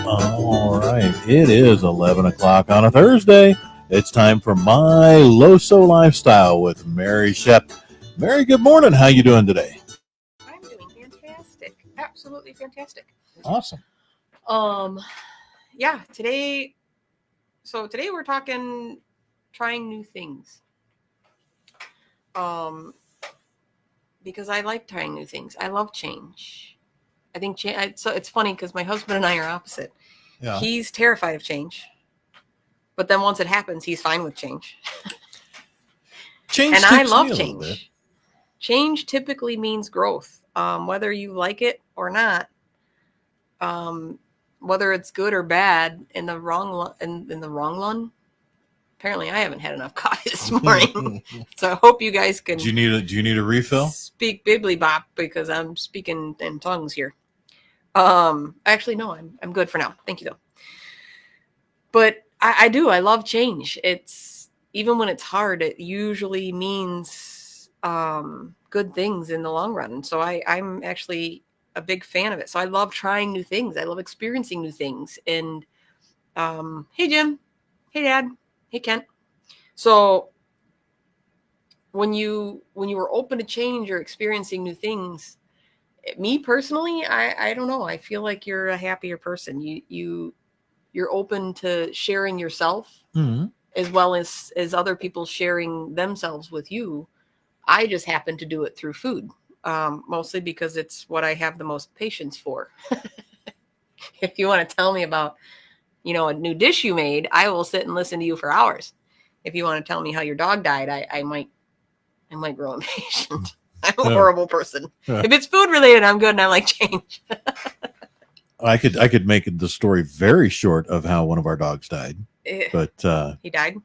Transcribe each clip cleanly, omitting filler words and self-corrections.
All right, it is 11 o'clock on a Thursday. It's time for My Loso Lifestyle with Mary Shep. Mary, good morning. How you doing today? I'm doing fantastic. Absolutely fantastic. Awesome. Yeah, today we're talking trying new things. Um, because I like trying new things. I love change. I think so it's funny because my husband and I are opposite. Yeah. He's terrified of change. But then once it happens, he's fine with change. Change and I tips me love a little bit. change. Change typically means growth. Whether you like it or not. Whether it's good or bad in the wrong run. Apparently, I haven't had enough coffee this morning, so I hope you guys can. Do you need a refill? Speak bibbly bop because I'm speaking in tongues here. Actually, no, I'm good for now. Thank you though. But I do. I love change. It's even when it's hard, it usually means good things in the long run. So I'm actually a big fan of it. So I love trying new things. I love experiencing new things. And hey Jim, hey Dad, hey Kent. So when you were open to change or experiencing new things, me personally, I don't know. I feel like you're a happier person. You're open to sharing yourself as well as other people sharing themselves with you. I just happen to do it through food, mostly because it's what I have the most patience for. If you want to tell me about, a new dish you made, I will sit and listen to you for hours. If you want to tell me how your dog died, I might grow impatient. I'm a horrible person. If it's food related, I'm good and I like change. I could make the story very short of how one of our dogs died, but he died.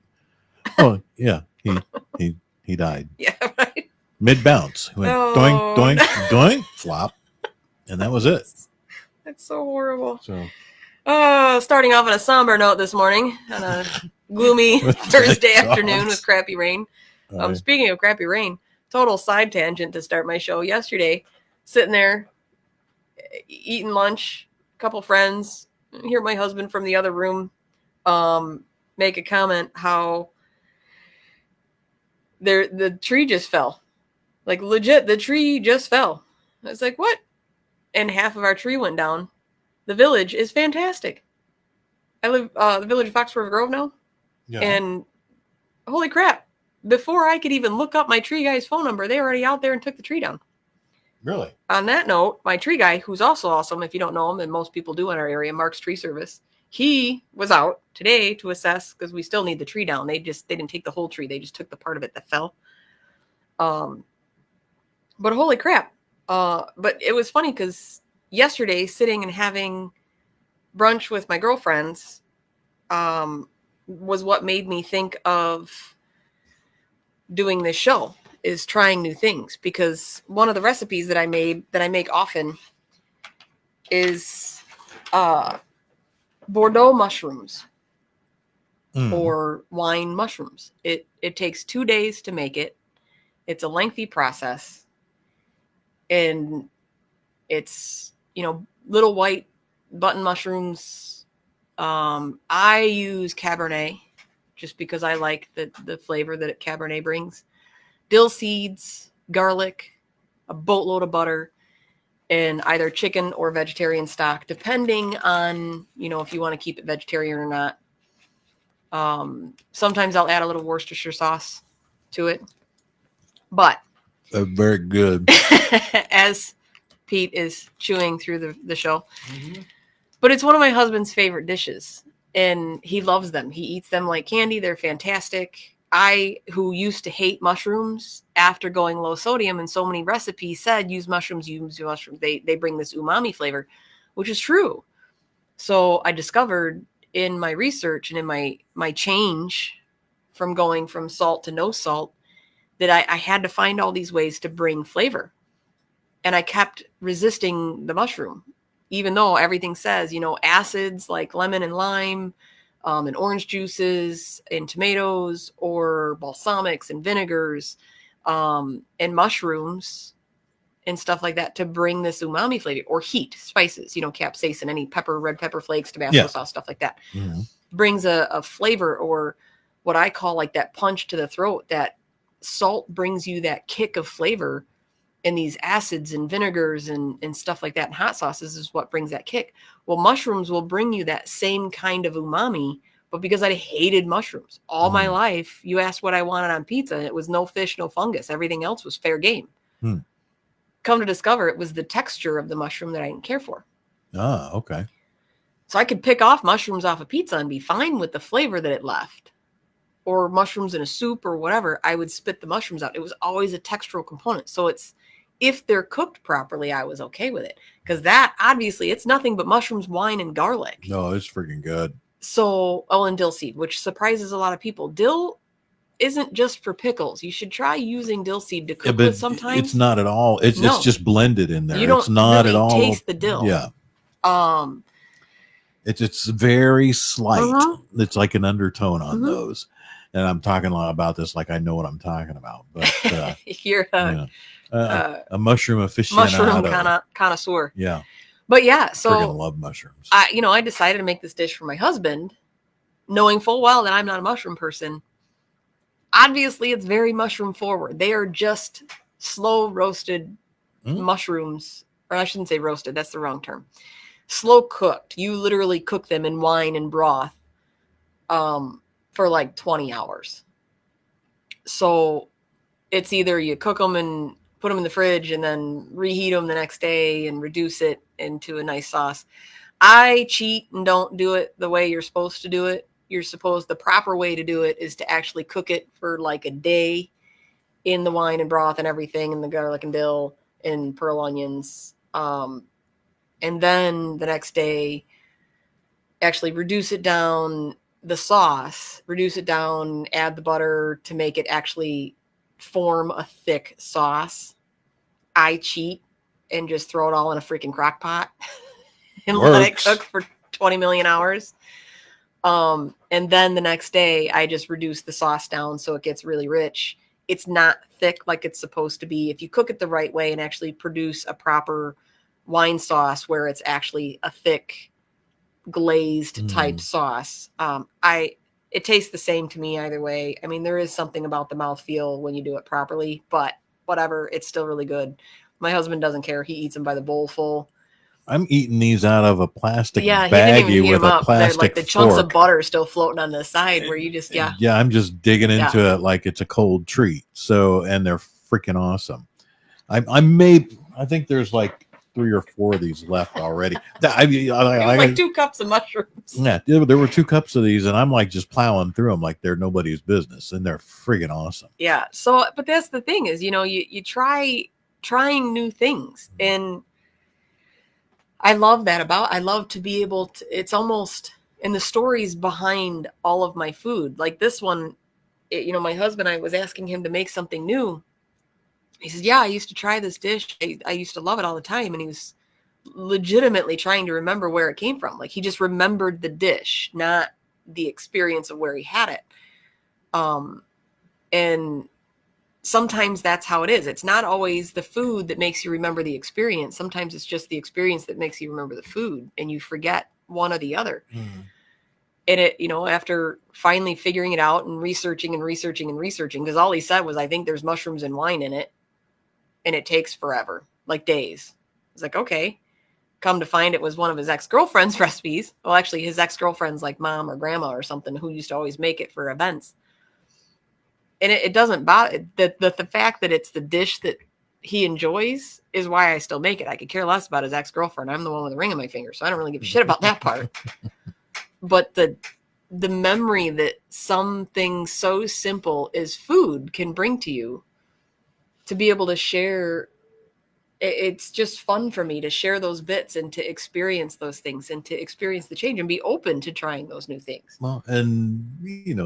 Oh yeah, he died. Yeah, right. Mid bounce, went doink doink doink, flop, and that was it. That's so horrible. So, starting off on a somber note this morning on a gloomy Thursday afternoon with crappy rain. Speaking of crappy rain, total side tangent to start my show. Yesterday, sitting there eating lunch, a couple friends, hear my husband from the other room make a comment how the tree just fell. Like legit, the tree just fell. I was like, what? And half of our tree went down. The village is fantastic. I live the village of Fox River Grove now. Yeah. And holy crap, before I could even look up my tree guy's phone number, they were already out there and took the tree down. Really? On that note, my tree guy, who's also awesome, if you don't know him, and most people do in our area, Mark's Tree Service, he was out today to assess, because we still need the tree down. They didn't take the whole tree. They just took the part of it that fell. But holy crap. But it was funny because yesterday, sitting and having brunch with my girlfriends was what made me think of doing this show, is trying new things. Because one of the recipes that I make often is Bordeaux mushrooms or wine mushrooms. It takes 2 days to make it. It's a lengthy process. And it's, little white button mushrooms. I use Cabernet just because I like the flavor that Cabernet brings. Dill seeds, garlic, a boatload of butter, and either chicken or vegetarian stock, depending on, if you want to keep it vegetarian or not. Sometimes I'll add a little Worcestershire sauce to it. But very good. As Pete is chewing through the show. Mm-hmm. But it's one of my husband's favorite dishes, and he loves them. He eats them like candy. They're fantastic. I, who used to hate mushrooms, after going low sodium, and so many recipes said use mushrooms. They bring this umami flavor, which is true. So I discovered in my research and in my change from going from salt to no salt that I had to find all these ways to bring flavor. And I kept resisting the mushroom, even though everything says, acids like lemon and lime, and orange juices and tomatoes, or balsamics and vinegars, and mushrooms and stuff like that to bring this umami flavor, or heat, spices, capsaicin, any pepper, red pepper flakes, Tabasco sauce, stuff like that. Mhm. Brings a flavor, or what I call like that punch to the throat. That salt brings you that kick of flavor, and these acids and vinegars and stuff like that, and hot sauces is what brings that kick. Well, mushrooms will bring you that same kind of umami. But because I hated mushrooms all my life, you asked what I wanted on pizza, and it was no fish, no fungus. Everything else was fair game. Come to discover, it was the texture of the mushroom that I didn't care for. Ah, okay. So I could pick off mushrooms off a pizza and be fine with the flavor that it left. Or mushrooms in a soup or whatever, I would spit the mushrooms out. It was always a textural component. So if they're cooked properly, I was okay with it. Because that, obviously, it's nothing but mushrooms, wine, and garlic. No, it's freaking good. So, and dill seed, which surprises a lot of people. Dill isn't just for pickles. You should try using dill seed to cook with sometimes. It's not at all. It's just blended in there. You don't it's not really at all taste the dill. Yeah. It's very slight. It's like an undertone on those. And I'm talking a lot about this like I know what I'm talking about. But you're a mushroom aficionado. Mushroom connoisseur. Yeah. But yeah, so freaking love mushrooms. I decided to make this dish for my husband, knowing full well that I'm not a mushroom person. Obviously, it's very mushroom forward. They are just slow roasted mushrooms, or I shouldn't say roasted. That's the wrong term. Slow cooked. You literally cook them in wine and broth for like 20 hours. So it's either you cook them and put them in the fridge and then reheat them the next day and reduce it into a nice sauce. I cheat and don't do it the way you're supposed to do it. The proper way to do it is to actually cook it for like a day in the wine and broth and everything, and the garlic and dill and pearl onions. And then the next day, actually reduce it down, the sauce, reduce it down, add the butter to make it actually form a thick sauce. I cheat and just throw it all in a freaking crock pot and let it cook for 20 million hours. And then the next day I just reduce the sauce down so it gets really rich. It's not thick like it's supposed to be. If you cook it the right way and actually produce a proper wine sauce where it's actually a thick glazed type sauce, it tastes the same to me either way. I mean, there is something about the mouthfeel when you do it properly, but whatever, it's still really good. My husband doesn't care. He eats them by the bowl full. I'm eating these out of a plastic baggie he didn't even heat with them a up. plastic They're like the chunks of butter still floating on the side where you just, Yeah, I'm just digging into it like it's a cold treat. So, and they're freaking awesome. I think there's like 3 or 4 of these left already. Like 2 cups of mushrooms. Yeah, there were 2 cups of these, and I'm like just plowing through them like they're nobody's business, and they're friggin' awesome. Yeah. So, but that's the thing is, you trying new things, and I love that I love to be able to, it's almost in the stories behind all of my food. Like this one, my husband, I was asking him to make something new. He says, yeah, I used to try this dish. I used to love it all the time. And he was legitimately trying to remember where it came from. Like he just remembered the dish, not the experience of where he had it. And sometimes that's how it is. It's not always the food that makes you remember the experience. Sometimes it's just the experience that makes you remember the food, and you forget one or the other. And it, after finally figuring it out and researching, because all he said was, I think there's mushrooms and wine in it, and it takes forever, like days. It's like, okay. Come to find it was one of his ex-girlfriend's recipes. Well, actually his ex-girlfriend's like mom or grandma or something who used to always make it for events. And it doesn't bother the fact that it's the dish that he enjoys is why I still make it. I could care less about his ex-girlfriend. I'm the one with a ring on my finger, so I don't really give a shit about that part. But the memory that something so simple as food can bring to you, to be able to share, it's just fun for me to share those bits and to experience those things and to experience the change and be open to trying those new things. Well, and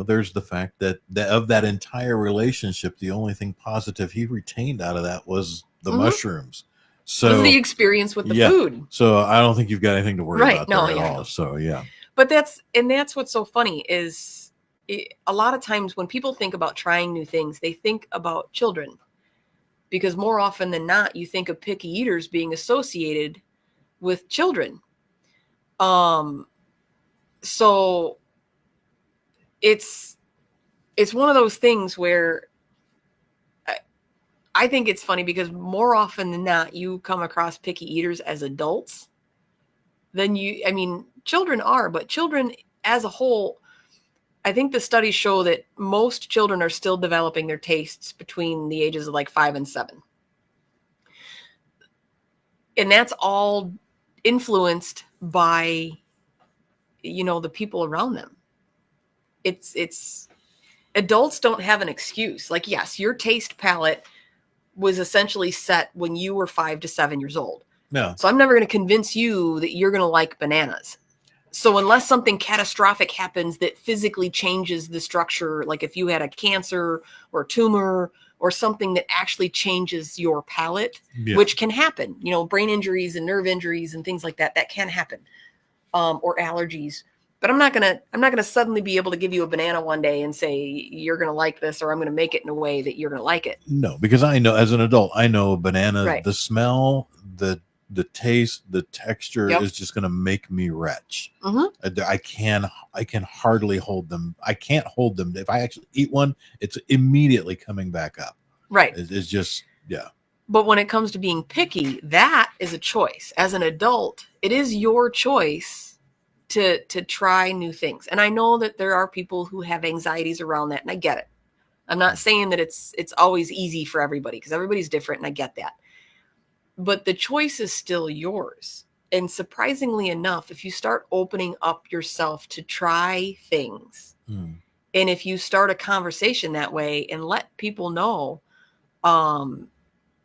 there's the fact that of that entire relationship, the only thing positive he retained out of that was the mushrooms. So the experience with the food. So I don't think you've got anything to worry about there at all. So yeah. But that's what's so funny is a lot of times when people think about trying new things, they think about children. because more often than not, you think of picky eaters being associated with children. So it's one of those things where I think it's funny because more often than not, you come across picky eaters as adults than children are, but children as a whole, I think the studies show that most children are still developing their tastes between the ages of like 5 and 7. And that's all influenced by, the people around them. It's adults don't have an excuse. Like, yes, your taste palette was essentially set when you were 5 to 7 years old. Yeah. So I'm never going to convince you that you're going to like bananas. So unless something catastrophic happens that physically changes the structure, like if you had a cancer or a tumor or something that actually changes your palate, which can happen, brain injuries and nerve injuries and things like that can happen, or allergies. But I'm not gonna suddenly be able to give you a banana one day and say you're gonna like this, or I'm gonna make it in a way that you're gonna like it. No, because I know as an adult, I know banana, right. The smell, the taste, the texture is just gonna make me retch. Mm-hmm. I can hardly hold them. I can't hold them. If I actually eat one, it's immediately coming back up. Right. It's just, yeah. But when it comes to being picky, that is a choice. As an adult, it is your choice to try new things. And I know that there are people who have anxieties around that, and I get it. I'm not saying that it's always easy for everybody, because everybody's different, and I get that. But the choice is still yours. And surprisingly enough, if you start opening up yourself to try things, and if you start a conversation that way and let people know that,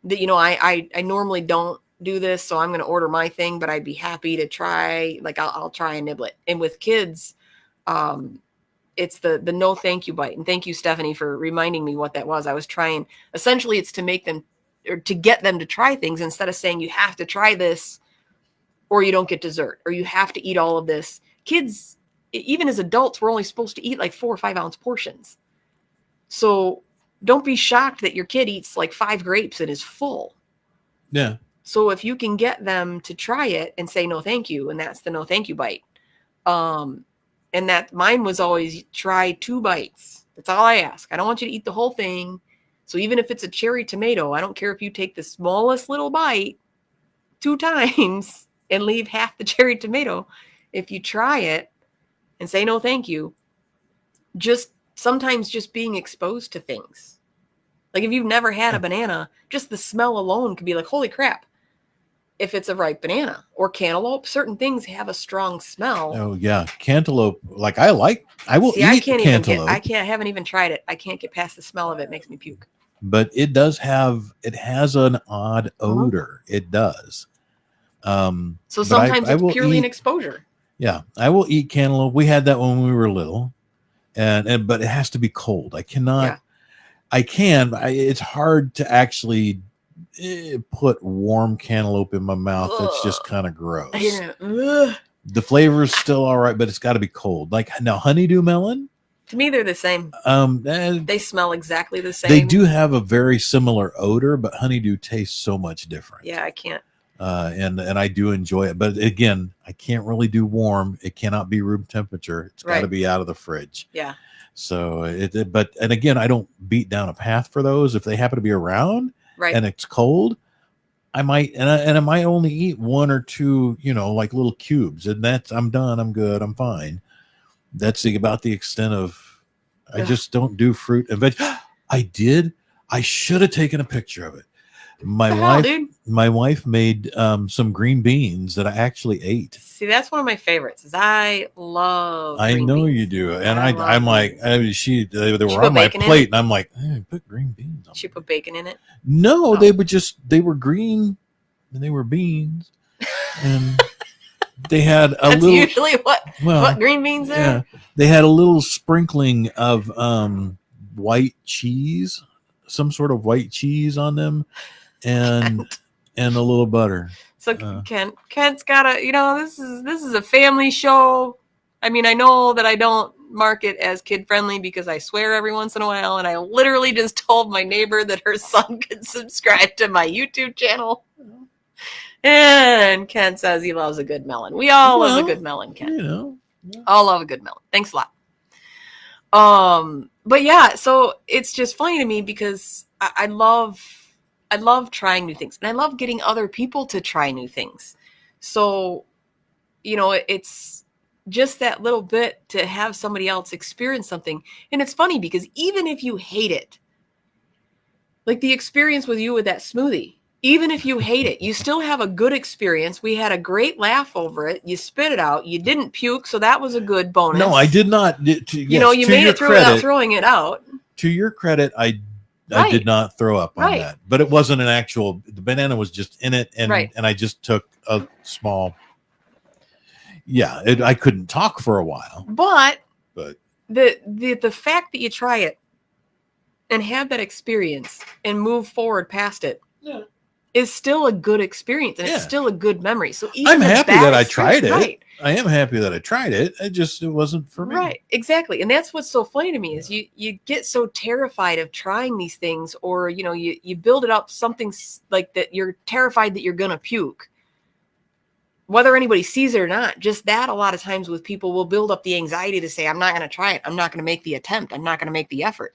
I normally don't do this, so I'm going to order my thing, but I'd be happy to try, like I'll try and nibble it. And with kids, it's the no thank you bite. And thank you, Stephanie, for reminding me what that was. I was trying, essentially it's to make them, or to get them to try things, instead of saying you have to try this or you don't get dessert, or you have to eat all of this. Kids, even as adults, we're only supposed to eat like 4 or 5 ounce portions. So don't be shocked that your kid eats like 5 grapes and is full. Yeah. So if you can get them to try it and say no thank you, and that's the no thank you bite. And that mine was always try 2 bites. That's all I ask. I don't want you to eat the whole thing. So even if it's a cherry tomato, I don't care if you take the smallest little bite 2 times and leave half the cherry tomato. If you try it and say no thank you, sometimes just being exposed to things. Like if you've never had a banana, just the smell alone could be like, holy crap. If it's a ripe banana or cantaloupe, certain things have a strong smell. Oh yeah, cantaloupe. Like I will eat cantaloupe. I haven't even tried it. I can't get past the smell of it. It makes me puke. But it has an odd odor. It does. So sometimes it's purely an exposure. Yeah, I will eat cantaloupe. We had that when we were little, and but it has to be cold. I cannot. Yeah. It's hard to actually put warm cantaloupe in my mouth. Ugh. It's just kind of gross. Yeah. The flavor is still all right, but it's got to be cold. Like now, honeydew melon. To me, they're the same. They smell exactly the same. They do have a very similar odor, but honeydew tastes so much different. Yeah, I can't. And I do enjoy it, but again, I can't really do warm. It cannot be room temperature. It's got to be out of the fridge. Yeah. So and again, I don't beat down a path for those. If they happen to be around and it's cold, I might, and I might only eat 1 or 2, like little cubes, and I'm done. I'm good. I'm fine. That's about the extent of, I just don't do fruit and veg. I should have taken a picture of it. My wife made some green beans that I actually ate. See, that's one of my favorites. I love. I know beans. You do, and I'm like, they were on my plate, and I'm like, hey, put green beans on. She put bacon in it. No, they were green, and they were beans, and they had a little. That's usually what green beans are. Yeah, they had a little sprinkling of white cheese, some sort of white cheese on them. And a little butter. So Kent's got this is a family show. I mean, I know that I don't mark it as kid friendly because I swear every once in a while, and I literally just told my neighbor that her son could subscribe to my YouTube channel. And Ken says he loves a good melon. We all love a good melon, Ken. You know, all love a good melon. Thanks a lot. But yeah, so it's just funny to me because I love trying new things, and I love getting other people to try new things. So, you know, it's just that little bit to have somebody else experience something. And it's funny because even if you hate it, like the experience with you with that smoothie, even if you hate it, you still have a good experience. We had a great laugh over it. You spit it out. You didn't puke, so that was a good bonus. No, I did not. You know, you made it through without throwing it out. To your credit, I did not throw up on that. But it wasn't an actual, the banana was just in it, and I just took a small, I couldn't talk for a while. But the fact that you try it and have that experience and move forward past it is still a good experience, and it's still a good memory. So even I'm happy that I tried it. Right. I am happy that I tried it. It wasn't for me. Right, exactly. And that's what's so funny to me is you get so terrified of trying these things, or you know, you build it up something like that. You're terrified that you're gonna puke, whether anybody sees it or not. Just that, a lot of times with people, will build up the anxiety to say, I'm not gonna try it. I'm not gonna make the attempt. I'm not gonna make the effort.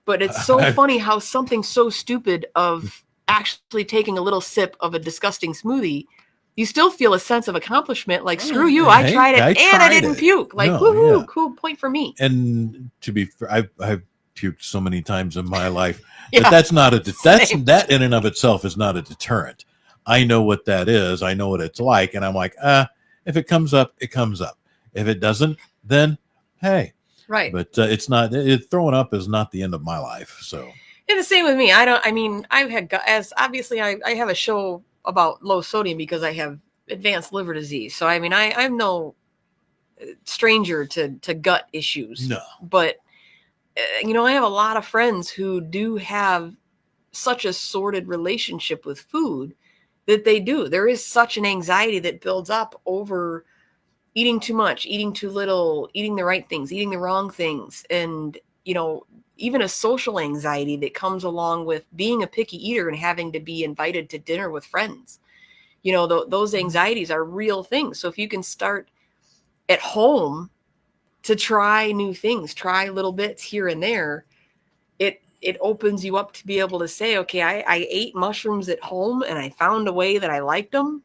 But it's so funny how something so stupid of actually taking a little sip of a disgusting smoothie, you still feel a sense of accomplishment. Like, screw you, I tried it and I didn't puke. Like, woohoo, cool, point for me. And to be fair, I've puked so many times in my life that that's not that in and of itself is not a deterrent. I know what that is. I know what it's like, and I'm like, if it comes up, it comes up. If it doesn't, then hey. Right. But it's not, throwing up is not the end of my life. So. And the same with me. I've had, as obviously I have a show about low sodium because I have advanced liver disease. So, I mean, I'm no stranger to gut issues. No. But, you know, I have a lot of friends who do have such a sordid relationship with food that they do. There is such an anxiety that builds up over eating too much, eating too little, eating the right things, eating the wrong things. And, you know, even a social anxiety that comes along with being a picky eater and having to be invited to dinner with friends. You know, those anxieties are real things. So if you can start at home to try new things, try little bits here and there, it opens you up to be able to say, okay, I ate mushrooms at home and I found a way that I liked them.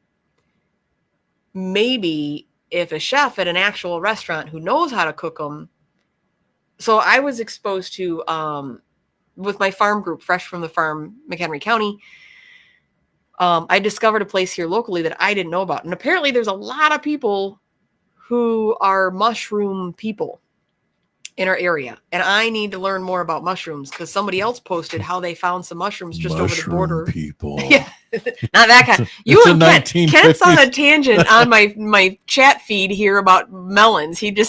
Maybe if a chef at an actual restaurant who knows how to cook them. So I was exposed to, with my farm group, Fresh from the Farm, McHenry County, I discovered a place here locally that I didn't know about. And apparently there's a lot of people who are mushroom people in our area. And I need to learn more about mushrooms because somebody else posted how they found some mushrooms just over the border. People. Yeah. Not that kind. You and Kent's on a tangent on my chat feed here about melons. He's in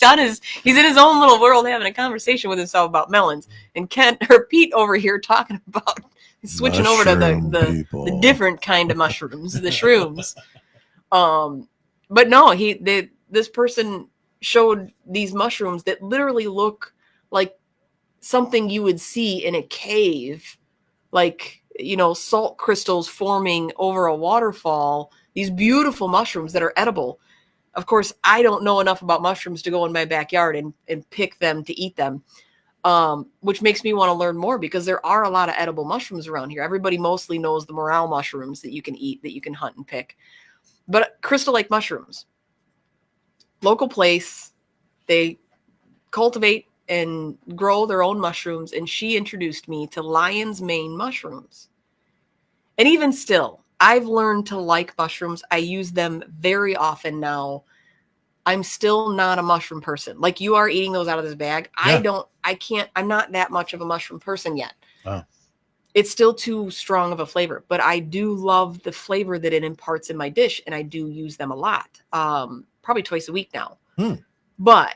his own little world having a conversation with himself about melons. And Pete over here talking about switching over to the different kind of mushrooms, the shrooms. But no, this person showed these mushrooms that literally look like something you would see in a cave, like, you know, salt crystals forming over a waterfall, these beautiful mushrooms that are edible. Of course, I don't know enough about mushrooms to go in my backyard and pick them to eat them, which makes me want to learn more because there are a lot of edible mushrooms around here. Everybody mostly knows the morel mushrooms that you can eat, that you can hunt and pick. But Crystal Lake mushrooms, local place, they cultivate and grow their own mushrooms, and she introduced me to lion's mane mushrooms. And even still, I've learned to like mushrooms. I use them very often now. I'm still not a mushroom person. Like you are eating those out of this bag. Yeah. I'm not that much of a mushroom person yet. Oh. It's still too strong of a flavor, but I do love the flavor that it imparts in my dish, and I do use them a lot. Probably twice a week now. But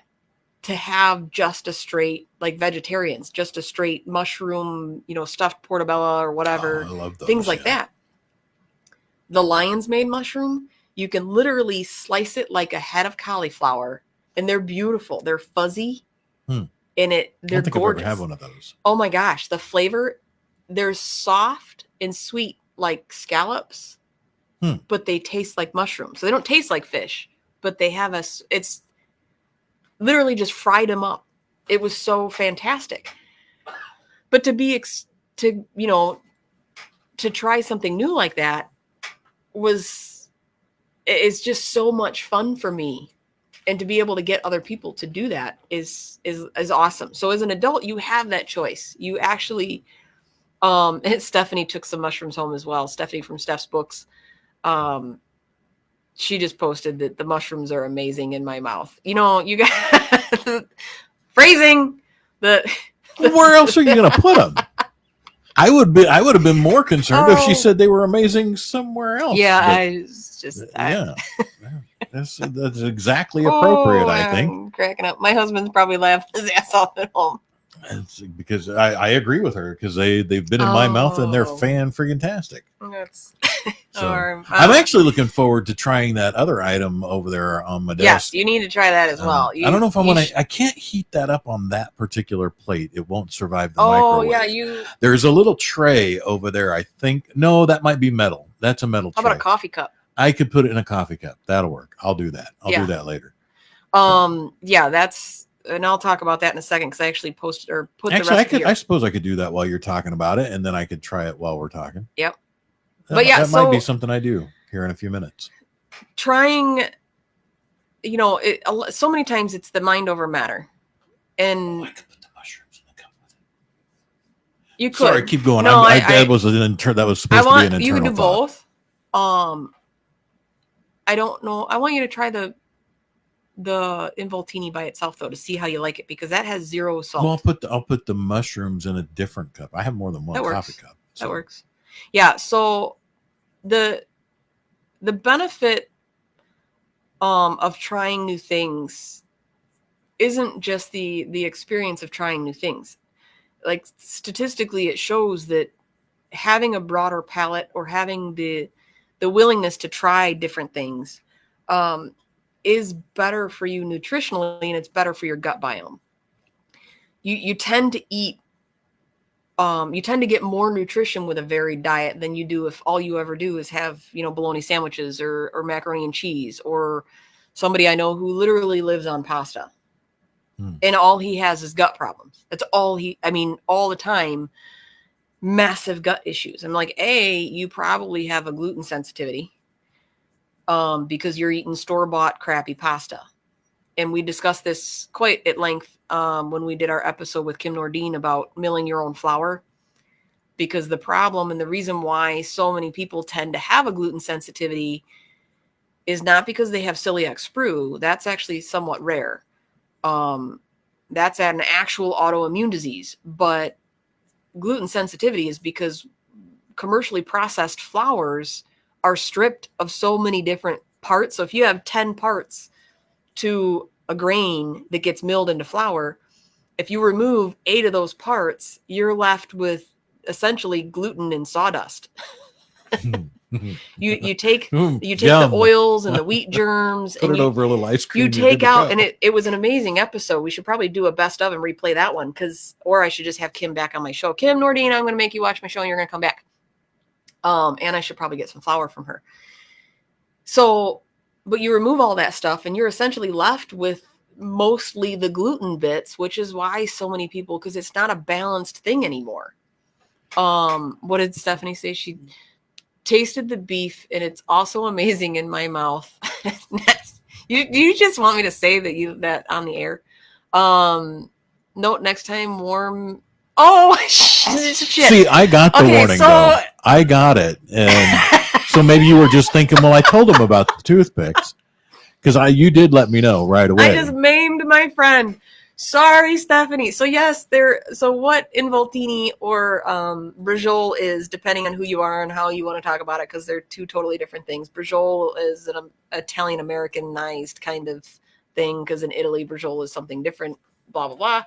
to have just a straight, like vegetarians, just a straight mushroom, you know, stuffed portobello or whatever, I love those, things like that. The lion's mane mushroom, you can literally slice it like a head of cauliflower and they're beautiful. They're fuzzy, and they're I don't think gorgeous. I've ever had one of those. Oh my gosh, the flavor, they're soft and sweet like scallops, but they taste like mushrooms. So they don't taste like fish, but they have it's literally just fried them up. It was so fantastic. But to try something new like that is just so much fun for me. And to be able to get other people to do that is awesome. So as an adult, you have that choice. You actually, and Stephanie took some mushrooms home as well. Stephanie from Steph's Books. She just posted that the mushrooms are amazing in my mouth. You got phrasing. Where else are you going to put them? I would have been more concerned if she said they were amazing somewhere else. Yeah, that's exactly appropriate. I think. I'm cracking up. My husband's probably laughing his ass off at home. It's because I agree with her, because they've been in my mouth and they're fan-friggin-tastic. I'm actually looking forward to trying that other item over there on my desk. Yes, you need to try that as well. I don't know if I want to. I can't heat that up on that particular plate. It won't survive the microwave. Oh yeah, There's a little tray over there. I think that might be metal. That's a metal tray. How about a coffee cup? I could put it in a coffee cup. That'll work. I'll do that. I'll do that later. Yeah, that's. And I'll talk about that in a second, because I actually posted or put the recipe. I suppose I could do that while you're talking about it, and then I could try it while we're talking. Yep. That might be something I do here in a few minutes. Trying, so many times it's the mind over matter, and I could put the mushrooms in the cup with it. You could. Sorry, keep going. No, that was supposed to be an internal. You can do both. I don't know. I want you to try the Involtini by itself, though, to see how you like it, because that has 0 salt. Well, I'll put the mushrooms in a different cup. I have more than one coffee cup. So. That works. Yeah. So the benefit of trying new things isn't just the experience of trying new things. Like, statistically, it shows that having a broader palate, or having the willingness to try different things, is better for you nutritionally, and it's better for your gut biome. You tend to eat, you tend to get more nutrition with a varied diet than you do if all you ever do is have, bologna sandwiches or macaroni and cheese, or somebody I know who literally lives on pasta. And all he has is gut problems. That's all all the time, massive gut issues. I'm like, you probably have a gluten sensitivity. Because you're eating store-bought crappy pasta. And we discussed this quite at length when we did our episode with Kim Nordine about milling your own flour. Because the problem and the reason why so many people tend to have a gluten sensitivity is not because they have celiac sprue. That's actually somewhat rare. That's an actual autoimmune disease. But gluten sensitivity is because commercially processed flours are stripped of so many different parts. So if you have 10 parts to a grain that gets milled into flour, if you remove 8 of those parts, you're left with essentially gluten and sawdust. you take the oils and the wheat germs, put it over a little ice cream. You take out, and it was an amazing episode. We should probably do a best of and replay that one, or I should just have Kim back on my show. Kim Nordine, I'm going to make you watch my show, and you're going to come back. And I should probably get some flour from her. So, but you remove all that stuff, and you're essentially left with mostly the gluten bits, which is why so many people, because it's not a balanced thing anymore. What did Stephanie say? She tasted the beef, and it's also amazing in my mouth. you just want me to say that on the air? Note next time, warm. Oh, shit. See, I got the warning, though. I got it. And so maybe you were just thinking, well, I told him about the toothpicks. Because you did let me know right away. I just maimed my friend. Sorry, Stephanie. So, yes, so what Involtini or Brajol is, depending on who you are and how you want to talk about it, because they're 2 totally different things. Brajol is an Italian-Americanized kind of thing, because in Italy, Brajol is something different, blah, blah, blah.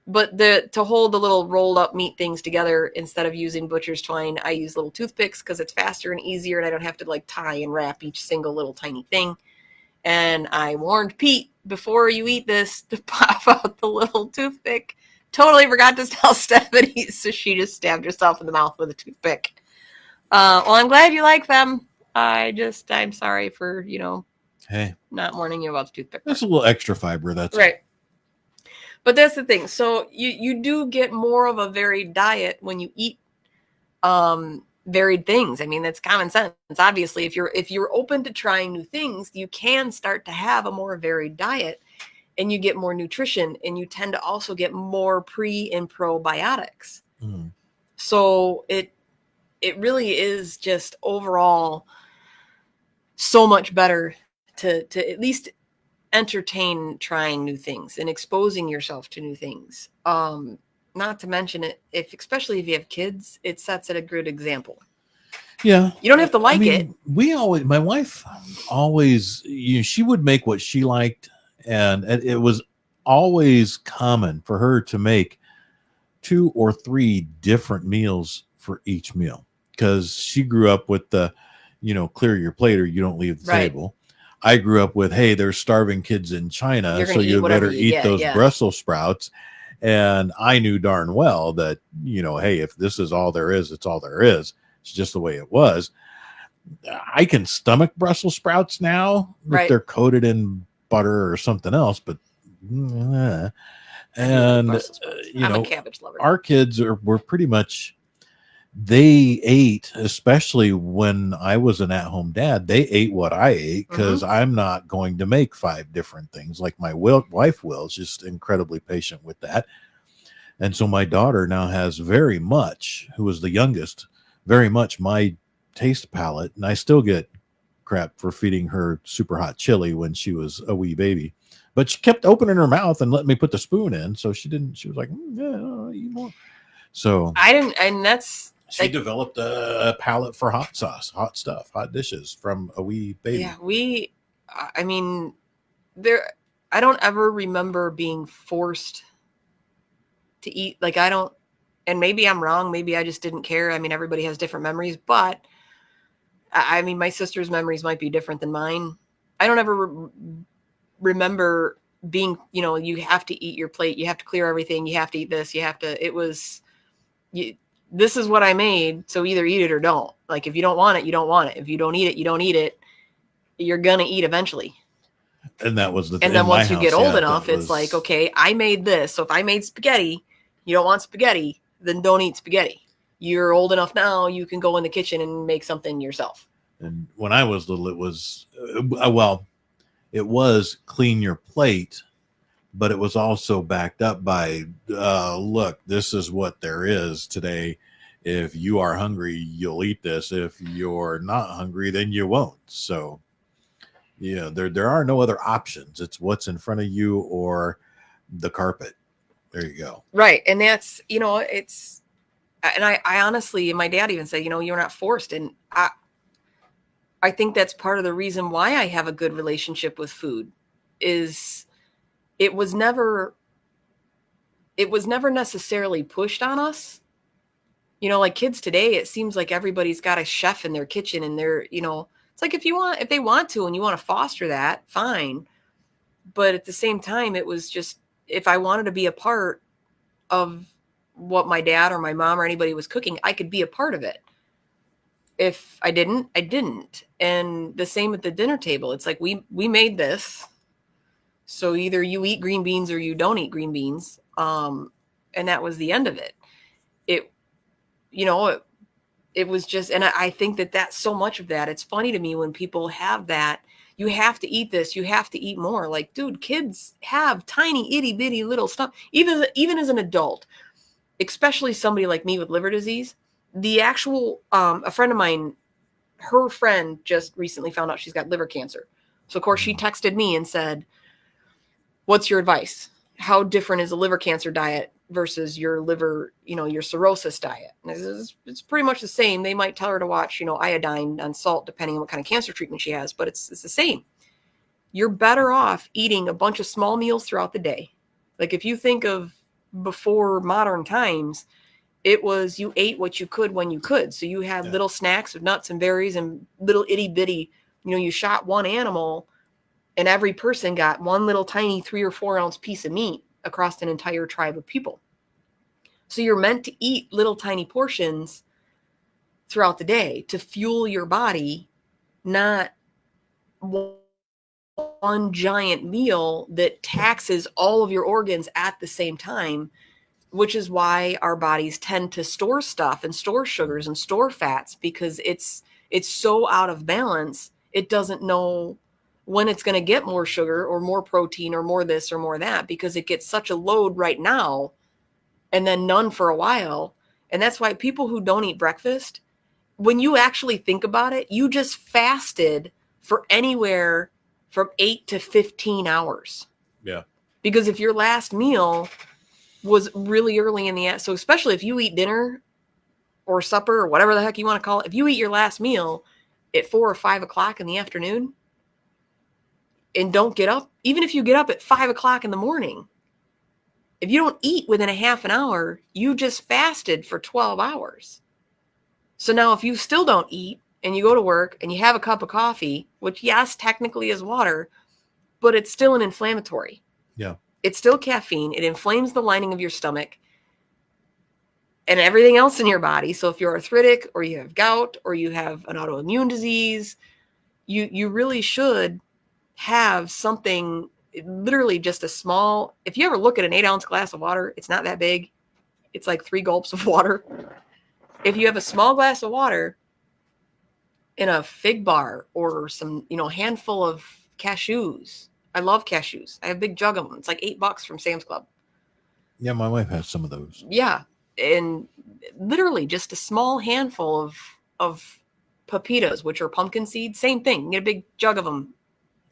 But to hold the little rolled up meat things together, instead of using butcher's twine, I use little toothpicks, because it's faster and easier, and I don't have to tie and wrap each single little tiny thing. And I warned Pete before you eat this to pop out the little toothpick. Totally forgot to tell Stephanie, so she just stabbed herself in the mouth with a toothpick. Well, I'm glad you like them. I'm sorry for, hey, not warning you about the toothpick. That's a little extra fiber. That's right. But that's the thing. So you do get more of a varied diet when you eat varied things. I mean, that's common sense. Obviously, if you're open to trying new things, you can start to have a more varied diet, and you get more nutrition, and you tend to also get more pre and probiotics. So it really is just overall so much better to at least entertain trying new things and exposing yourself to new things. Not to mention it, especially if you have kids, it sets a good example. Yeah. You don't have to like it. My wife always, she would make what she liked. And it was always common for her to make 2 or 3 different meals for each meal, because she grew up with the, clear your plate or you don't leave the table. I grew up with, hey, there's starving kids in China, so you better eat those Brussels sprouts. And I knew darn well that, hey, if this is all there is, it's all there is. It's just the way it was. I can stomach Brussels sprouts now if they're coated in butter or something else, but and I'm a cabbage lover. Our kids were pretty much, they ate, especially when I was an at-home dad, they ate what I ate, because I'm not going to make 5 different things like my wife will. Is just incredibly patient with that. And so my daughter now has very much, who was the youngest, very much my taste palette, and I still get crap for feeding her super hot chili when she was a wee baby, but she kept opening her mouth and letting me put the spoon in, so she was like, yeah, I'll eat more. So I didn't, and that's, she developed a palate for hot sauce, hot stuff, hot dishes from a wee baby. Yeah, I don't ever remember being forced to eat. Like, I don't, and maybe I'm wrong. Maybe I just didn't care. I mean, everybody has different memories, but I mean, my sister's memories might be different than mine. I don't ever remember being, you have to eat your plate. You have to clear everything. You have to eat this. This is what I made. So either eat it or don't. Like, if you don't want it, you don't want it. If you don't eat it, you don't eat it. You're going to eat eventually. And that was the thing. And then once you get old enough, it's like, okay, I made this. So if I made spaghetti, you don't want spaghetti, then don't eat spaghetti. You're old enough now, you can go in the kitchen and make something yourself. And when I was little, it was, it was clean your plate, but it was also backed up by, look, this is what there is today. If you are hungry, you'll eat this. If you're not hungry, then you won't. So, there are no other options. It's what's in front of you or the carpet. There you go. Right. And that's, it's, and I honestly, my dad even said, you're not forced. And I think that's part of the reason why I have a good relationship with food is it was never necessarily pushed on us. Like kids today, it seems like everybody's got a chef in their kitchen and they're, it's like if they want to, and you want to foster that, fine. But at the same time, it was just, if I wanted to be a part of what my dad or my mom or anybody was cooking, I could be a part of it. If I didn't, I didn't. And the same at the dinner table. It's like, we made this. So either you eat green beans or you don't eat green beans. And that was the end of it. It was just, and I think that's so much of that. It's funny to me when people have that, you have to eat this, you have to eat more. Like, dude, kids have tiny itty bitty little stuff. Even as an adult, especially somebody like me with liver disease, the actual, a friend of mine, her friend just recently found out she's got liver cancer. So of course she texted me and said, what's your advice? How different is a liver cancer diet versus your liver, your cirrhosis diet? And it's pretty much the same. They might tell her to watch, iodine and salt, depending on what kind of cancer treatment she has, but it's the same. You're better off eating a bunch of small meals throughout the day. Like if you think of before modern times, it was you ate what you could when you could. So you had little snacks of nuts and berries and little itty bitty, you shot one animal And every person got one little tiny 3 or 4 ounce piece of meat across an entire tribe of people. So you're meant to eat little tiny portions throughout the day to fuel your body, not one giant meal that taxes all of your organs at the same time, which is why our bodies tend to store stuff and store sugars and store fats, because it's so out of balance. It doesn't know when it's going to get more sugar or more protein or more this or more that, because it gets such a load right now and then none for a while. And that's why people who don't eat breakfast, when you actually think about it, you just fasted for anywhere from 8 to 15 hours. Yeah. Because if your last meal was really early in the, so especially if you eat dinner or supper or whatever the heck you want to call it, if you eat your last meal at 4 or 5 o'clock in the afternoon and don't get up, even if you get up at 5 o'clock in the morning, if you don't eat within a half an hour, you just fasted for 12 hours. So now if you still don't eat and you go to work and you have a cup of coffee, which yes, technically is water, but it's still an inflammatory. Yeah. It's still caffeine. It inflames the lining of your stomach and everything else in your body. So if you're arthritic or you have gout or you have an autoimmune disease, you really should have something, literally just a small, if you ever look at an 8-ounce glass of water, it's not that big. It's like 3 gulps of water. If you have a small glass of water in a fig bar or some, handful of cashews. I love cashews. I have a big jug of them. It's like $8 from Sam's Club. Yeah, my wife has some of those. Yeah. And literally just a small handful of pepitas, which are pumpkin seeds. Same thing. You get a big jug of them.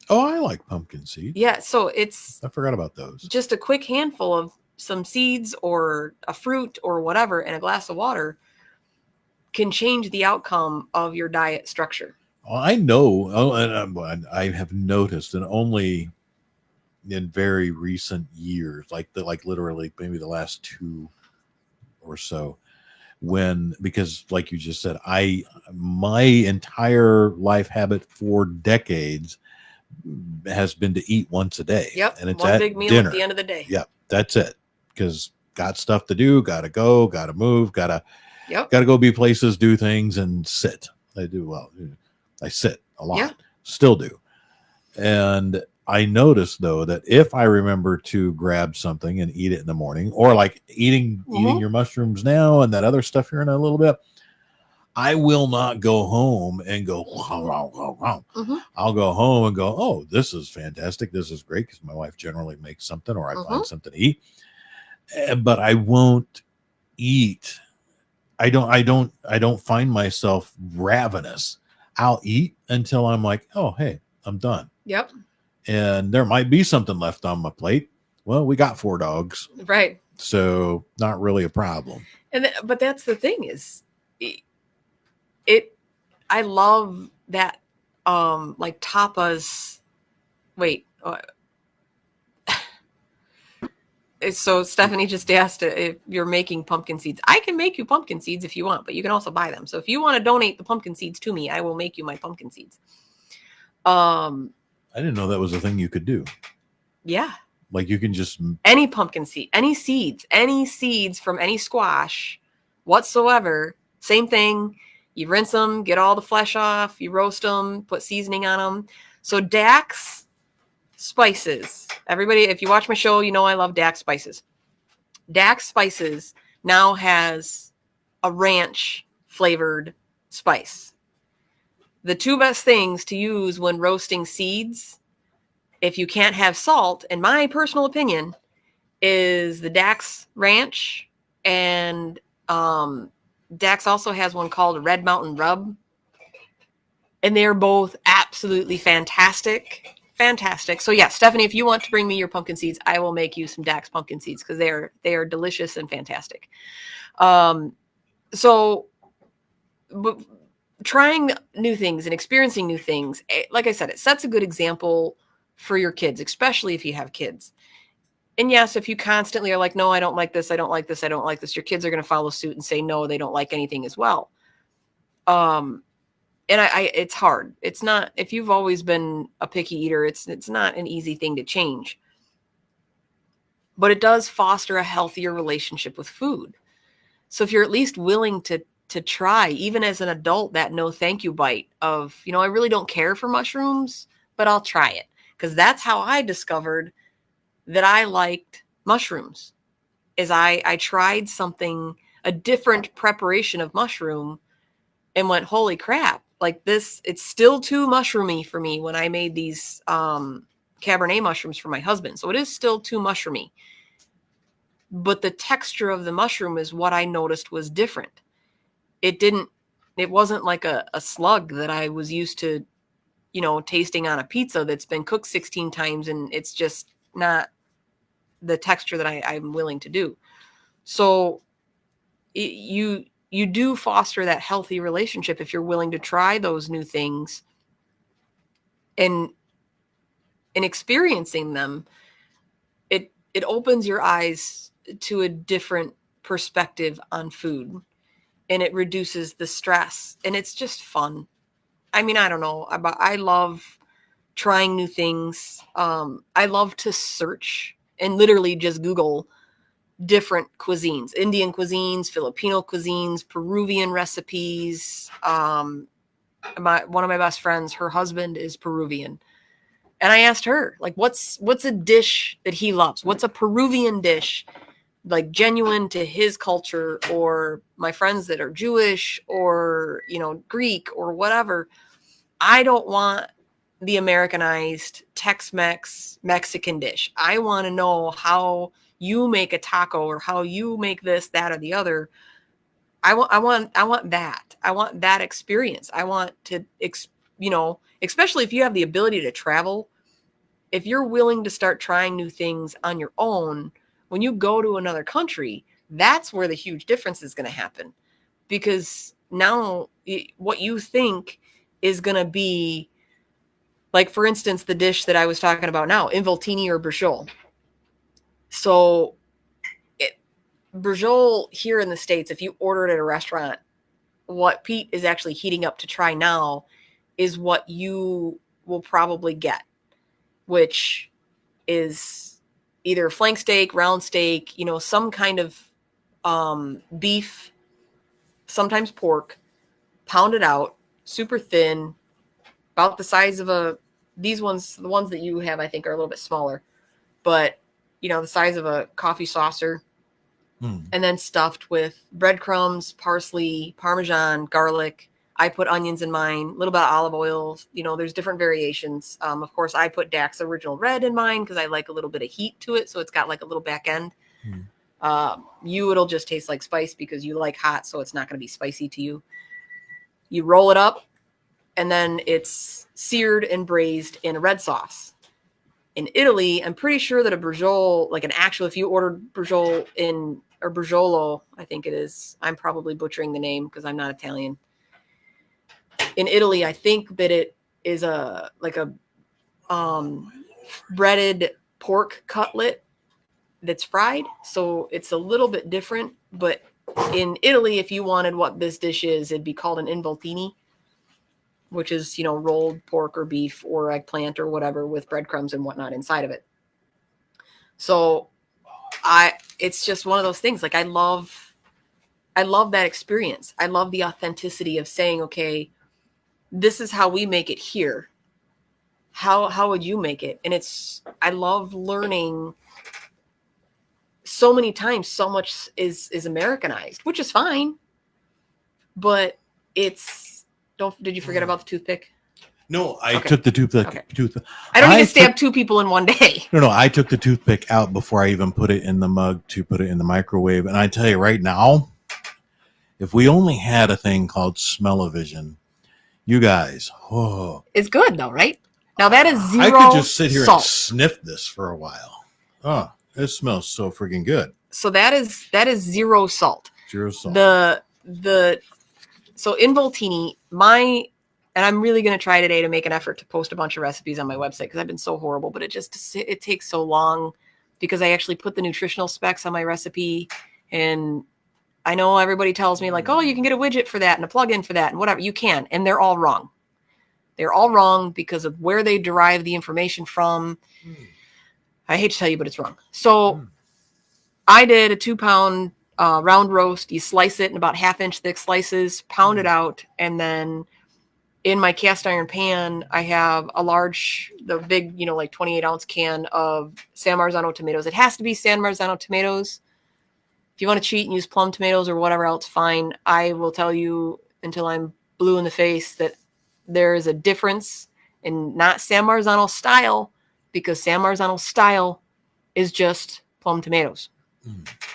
Oh, I like pumpkin seeds. Yeah. So I forgot about those. Just a quick handful of some seeds or a fruit or whatever and a glass of water can change the outcome of your diet structure. Well, I know, and I have noticed, and only in very recent years, like literally maybe the last 2 or so, because like you just said, my entire life habit for decades has been to eat once a day. Yep. And it's one at big meal dinner. At the end of the day. Yep. That's it. Because got stuff to do, got to go, got to move, got to go be places, do things, and sit. I do well. I sit a lot. Still do. And I noticed though that if I remember to grab something and eat it in the morning, or like eating your mushrooms now and that other stuff here in a little bit, I will not go home and go, I'll go home and go, oh, this is fantastic. This is great, because my wife generally makes something, or I find something to eat. But I won't eat. I don't find myself ravenous. I'll eat until I'm like, oh, hey, I'm done. Yep. And there might be something left on my plate. Well, we got 4 dogs. Right. So not really a problem. But that's the thing is, I love that, like tapas. Wait. So Stephanie just asked if you're making pumpkin seeds. I can make you pumpkin seeds if you want, but you can also buy them. So if you want to donate the pumpkin seeds to me, I will make you my pumpkin seeds. I didn't know that was a thing you could do. Yeah. Like you can just any pumpkin seed, any seeds from any squash whatsoever. Same thing. You rinse them, get all the flesh off, you roast them, put seasoning on them. So Dax Spices. Everybody, if you watch my show, you know I love Dax Spices. Dax Spices now has a ranch flavored spice. The 2 best things to use when roasting seeds, if you can't have salt, in my personal opinion, is the Dax Ranch, and Dax also has one called Red Mountain Rub, and they're both absolutely fantastic. So yeah, Stephanie, if you want to bring me your pumpkin seeds, I will make you some Dax pumpkin seeds, because they are delicious and fantastic. So but trying new things and experiencing new things, like I said, it sets a good example for your kids, especially if you have kids. And yes, if you constantly are like, no, I don't like this, I don't like this, I don't like this, your kids are going to follow suit and say, no, they don't like anything as well. And and it's hard. It's not, if you've always been a picky eater, it's not an easy thing to change. But it does foster a healthier relationship with food. So if you're at least willing to try, even as an adult, that no thank you bite of, I really don't care for mushrooms, but I'll try it. Because that's how I discovered that I liked mushrooms, is I tried something, a different preparation of mushroom, and went, holy crap, like this, it's still too mushroomy for me when I made these Cabernet mushrooms for my husband. So it is still too mushroomy. But the texture of the mushroom is what I noticed was different. It wasn't like a slug that I was used to, tasting on a pizza that's been cooked 16 times, and it's just not the texture that I'm willing to do. So you do foster that healthy relationship if you're willing to try those new things, and in experiencing them, it opens your eyes to a different perspective on food, and it reduces the stress, and it's just fun. I mean, I don't know, I love trying new things. I love to search and literally just Google different cuisines, Indian cuisines, Filipino cuisines, Peruvian recipes. One of my best friends, her husband is Peruvian. And I asked her, like, what's a dish that he loves? What's a Peruvian dish, like genuine to his culture, or my friends that are Jewish or, Greek or whatever. I don't want the Americanized Tex-Mex Mexican dish. I want to know how you make a taco, or how you make this, that, or the other. I want that. I want that experience. I want to, especially if you have the ability to travel, if you're willing to start trying new things on your own, when you go to another country, that's where the huge difference is going to happen. Because now what you think is going to be, like, for instance, the dish that I was talking about now, involtini or brujol. So brujol here in the States, if you order it at a restaurant, what Pete is actually heating up to try now is what you will probably get, which is either flank steak, round steak, some kind of beef, sometimes pork, pounded out, super thin, about the size of the ones that you have, I think, are a little bit smaller, but the size of a coffee saucer, and then stuffed with breadcrumbs, parsley, Parmesan, garlic. I put onions in mine, a little bit of olive oil. There's different variations. Of course, I put Dax Original Red in mine because I like a little bit of heat to it, so it's got like a little back end. It'll just taste like spice because you like hot, so it's not going to be spicy to you. You roll it up, and then it's seared and braised in a red sauce. In Italy, I'm pretty sure that a brujol, like if you ordered brujol or brujolo, I think it is. I'm probably butchering the name because I'm not Italian. In Italy, I think that it is a breaded pork cutlet that's fried. So it's a little bit different. But in Italy, if you wanted what this dish is, it'd be called an involtini, which is, rolled pork or beef or eggplant or whatever with breadcrumbs and whatnot inside of it. So it's just one of those things. Like, I love that experience. I love the authenticity of saying, okay, this is how we make it here. How would you make it? And I love learning. So many times, so much is Americanized, which is fine. But did you forget about the toothpick? No, I took the toothpick. Okay. I don't need to stab two people in one day. No, I took the toothpick out before I even put it in the mug to put it in the microwave. And I tell you right now, if we only had a thing called smell-o-vision, you guys, it's good though, right? Now that is zero. I could just sit here salt. and sniff this for a while. Oh, it smells so freaking good. So that is 0 salt. 0 salt. So involtini, and I'm really going to try today to make an effort to post a bunch of recipes on my website because I've been so horrible, but it takes so long because I actually put the nutritional specs on my recipe, and I know everybody tells me like, oh, you can get a widget for that and a plugin for that and whatever. You can, and they're all wrong. They're all wrong because of where they derive the information from. I hate to tell you, but it's wrong. So I did a 2-pound round roast. You slice it in about 1/2 inch thick slices, pound it out, and then in my cast iron pan, I have the big, like 28-ounce can of San Marzano tomatoes. It has to be San Marzano tomatoes. If you want to cheat and use plum tomatoes or whatever else, fine. I will tell you until I'm blue in the face that there is a difference in not San Marzano style, because San Marzano style is just plum tomatoes.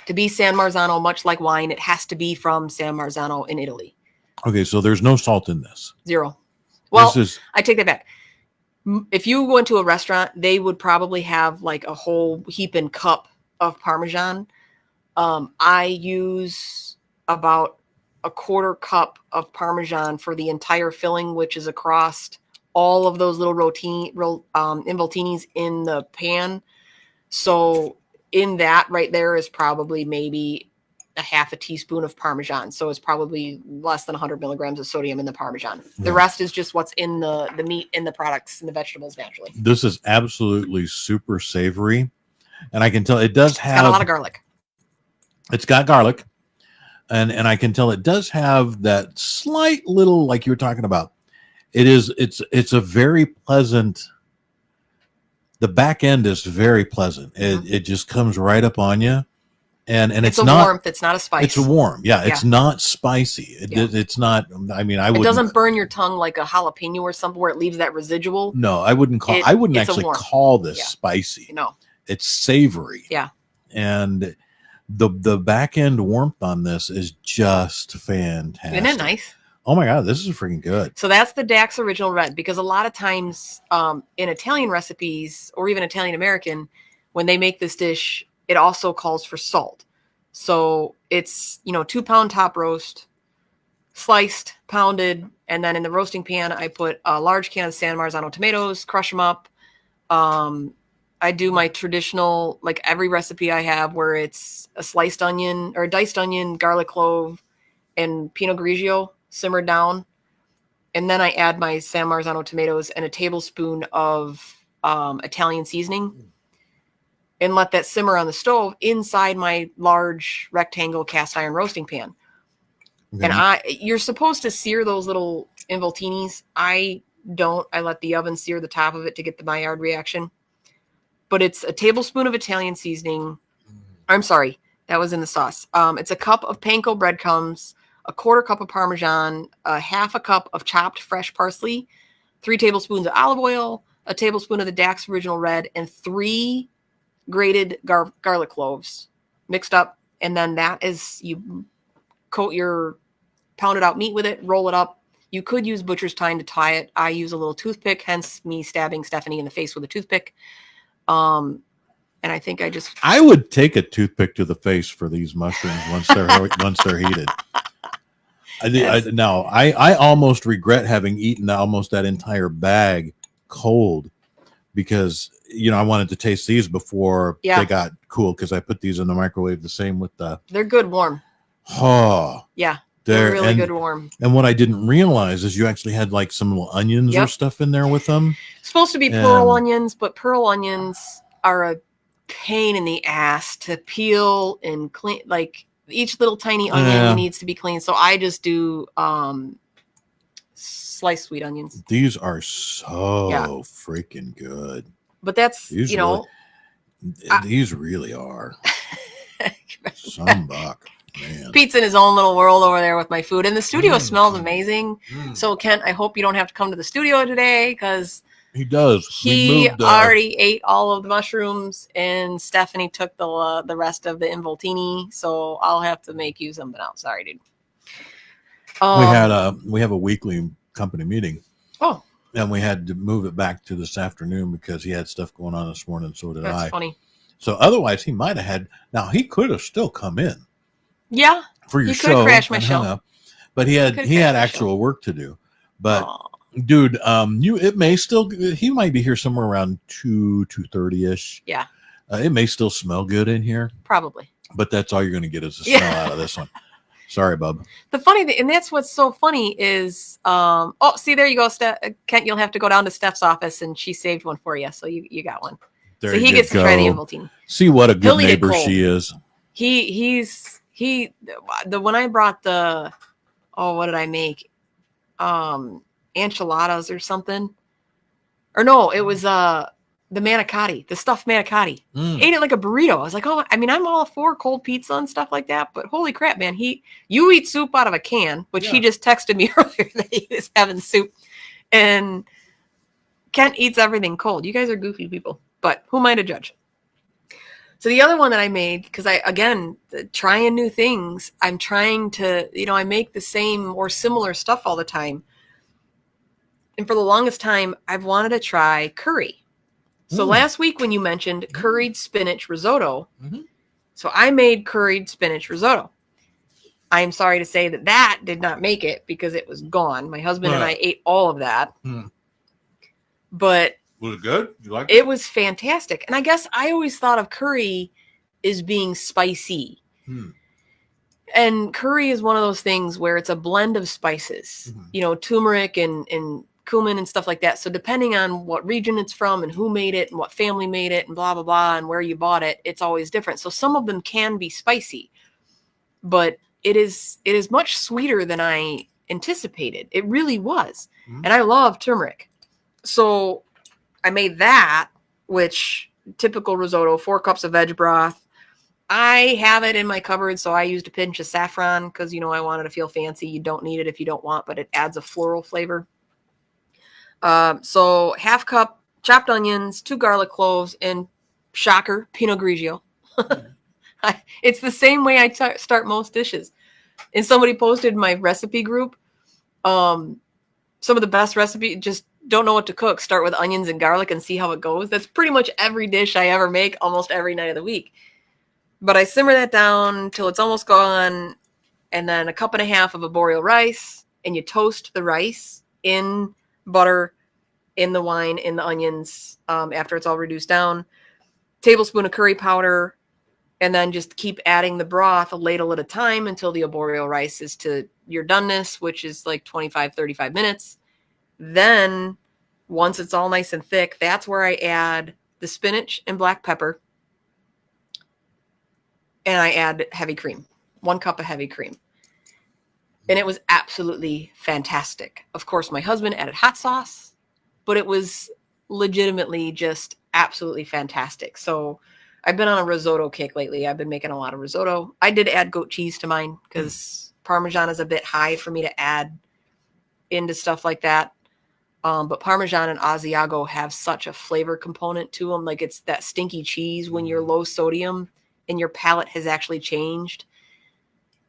To be San Marzano, much like wine, it has to be from San Marzano in Italy. Okay, so there's no salt in this. 0. Well, I take that back. If you go into a restaurant, they would probably have like a whole heap and cup of Parmesan. I use about a 1/4 cup of Parmesan for the entire filling, which is across all of those little involtinis in the pan. So in that right there is probably maybe a 1/2 teaspoon of Parmesan. So it's probably less than 100 milligrams of sodium in the Parmesan. The rest is just what's in the meat, in the products, and the vegetables naturally. This is absolutely super savory. And I can tell it does have a lot of garlic. It's got garlic. And I can tell it does have that slight little, like you were talking about. It's a very pleasant. The back end is very pleasant. It just comes right up on you. And it's not warmth. It's not a spice. It's warm. Yeah. It's not spicy. It's not. I mean, it doesn't burn your tongue like a jalapeno or something where it leaves that residual. No, I wouldn't actually call this spicy. No, it's savory. Yeah. And the back end warmth on this is just fantastic. Isn't it nice? Oh my God, this is freaking good. So that's the Dax Original Red, because a lot of times in Italian recipes or even Italian American, when they make this dish, it also calls for salt. So it's, 2-pound top roast, sliced, pounded, and then in the roasting pan, I put a large can of San Marzano tomatoes, crush them up. I do my traditional, like every recipe I have, where it's a sliced onion or a diced onion, garlic clove, and Pinot Grigio simmered down. And then I add my San Marzano tomatoes and a tablespoon of Italian seasoning and let that simmer on the stove inside my large rectangle cast iron roasting pan. Okay. And you're supposed to sear those little involtinis. I don't. I let the oven sear the top of it to get the Maillard reaction. But it's a tablespoon of Italian seasoning. I'm sorry, that was in the sauce. It's a cup of panko breadcrumbs, a 1/4 cup of Parmesan, a 1/2 cup of chopped fresh parsley, 3 tablespoons of olive oil, a tablespoon of the Dax Original Red, and 3 grated garlic cloves mixed up. And then that is, you coat your pounded out meat with it, roll it up. You could use butcher's time to tie it. I use a little toothpick, hence me stabbing Stephanie in the face with a toothpick. And I think I would take a toothpick to the face for these mushrooms once they're heated. I almost regret having eaten almost that entire bag cold, because I wanted to taste these before they got cool, because I put these in the microwave the same with they're good warm. Oh yeah, they're really good warm. And what I didn't realize is you actually had like some little onions or stuff in there with them. It's supposed to be pearl onions, but pearl onions are a pain in the ass to peel and clean. Like each little tiny onion needs to be clean. So I just do sliced sweet onions. These are so freaking good. But that's, these really are. Some buck. Man. Pete's in his own little world over there with my food, and the studio smells amazing. So Kent, I hope you don't have to come to the studio today, because he does. He already ate all of the mushrooms, and Stephanie took the rest of the involtini. So I'll have to make you something else. Sorry, dude. We have a weekly company meeting. Oh. And we had to move it back to this afternoon because he had stuff going on this morning. So did I. That's funny. So otherwise, he might have had. Now he could have still come in. Yeah, for your show, could crash my show, but he had actual work to do. But dude, it may still. He might be here somewhere around 2:30 ish. Yeah, it may still smell good in here. Probably. But that's all you're going to get is the smell out of this one. Sorry, bub. The funny thing, and that's what's so funny is, see, there you go, Kent. You'll have to go down to Steph's office, and she saved one for you, so you got one. There so he gets to try the Involtini. See what a good neighbor she is. When I brought what did I make? Enchiladas or something, or no, it was the manicotti, the stuffed manicotti. Ate it like a burrito. I was like, oh, I mean, I'm all for cold pizza and stuff like that, but holy crap, man, you eat soup out of a can, which he just texted me earlier that he was having soup, and Kent eats everything cold. You guys are goofy people, but who am I to judge? So the other one that I made, because trying new things, I'm trying to, I make the same or similar stuff all the time. And for the longest time, I've wanted to try curry. So last week when you mentioned curried spinach risotto, so I made curried spinach risotto. I'm sorry to say that did not make it because it was gone. My husband and I ate all of that. But was it good? You liked it? It was fantastic. And I guess I always thought of curry as being spicy. And curry is one of those things where it's a blend of spices, turmeric and cumin and stuff like that. So depending on what region it's from and who made it and what family made it and blah, blah, blah, and where you bought it, it's always different. So some of them can be spicy, but it is much sweeter than I anticipated. It really was. And I love turmeric. So I made that, which typical risotto, 4 cups of veg broth. I have it in my cupboard, so I used a pinch of saffron because, I wanted to feel fancy. You don't need it if you don't want, but it adds a floral flavor. So 1/2 cup chopped onions, 2 garlic cloves, and shocker, Pinot Grigio. It's the same way I start most dishes. And somebody posted in my recipe group, some of the best recipes, just don't know what to cook, start with onions and garlic and see how it goes. That's pretty much every dish I ever make almost every night of the week. But I simmer that down till it's almost gone, and then 1.5 cups of arborio rice, and you toast the rice in butter, in the wine, in the onions, after it's all reduced down. Tablespoon of curry powder, and then just keep adding the broth a ladle at a time until the arborio rice is to your doneness, which is like 25-35 minutes. Then once it's all nice and thick, that's where I add the spinach and black pepper. And I add heavy cream, 1 cup of heavy cream. And it was absolutely fantastic. Of course, my husband added hot sauce, but it was legitimately just absolutely fantastic. So I've been on a risotto kick lately. I've been making a lot of risotto. I did add goat cheese to mine because Parmesan is a bit high for me to add into stuff like that. But Parmesan and Asiago have such a flavor component to them. Like it's that stinky cheese when you're low sodium and your palate has actually changed.